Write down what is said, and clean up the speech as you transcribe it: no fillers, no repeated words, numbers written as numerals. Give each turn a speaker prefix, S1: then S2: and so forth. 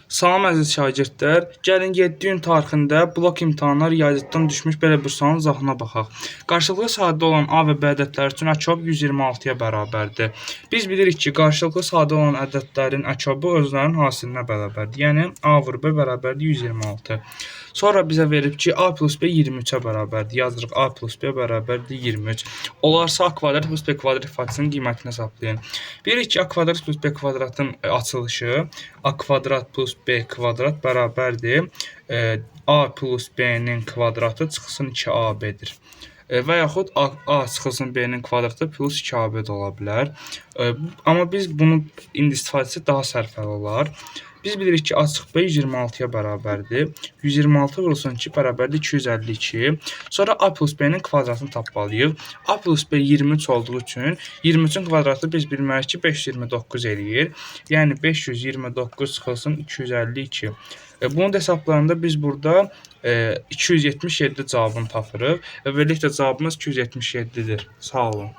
S1: Salam əziz şagirdlər, gəlin 7 iyun tarixində blok imtahanlar riyaziyyatdan düşmüş belə bir sualın izahına baxaq. Qarşılıqlı sahədə olan A və B ədədləri üçün əkobı 126-ya bərabərdir. Biz bilirik ki, qarşılıqlı sahədə olan ədədlərin əkobı özlərinin hasilinə bərabərdir. Yəni A vur B bərabərdir 126. Sonra bizə verib ki, A plus B 23-ə bərabərdir. Yazırıq A plus B bərabərdir 23. Olarsa A kvadrat plus B kvadrat ifadəsinin qiymətini hesablayın. Bilirik ki, A kvadrat plus B kvadratın açılışı A kvadrat plus B kvadrat bərabərdir. A plus B-nin kvadratı çıxsın 2AB-dir. Və yaxud A çıxılsın B-nin kvadratı plus 2AB də ola bilər. Amma biz bunu indi istifadəsi daha sərfəli olar. Biz bilirik ki, açıq B 126-ya bərabərdir. 126 vurulsun 2 bərabərdir 252. Sonra A plus B-nin kvadratını tapmalıyıq. A plus B 23 olduğu üçün 23-ün kvadratı biz bilməliyik ki, 529 eləyir. Yəni 529 çıxılsın 252. Bunun da hesablarında biz burada 277 cavabını tapırıq. Və beləliklə cavabımız 277-dir. Sağ olun.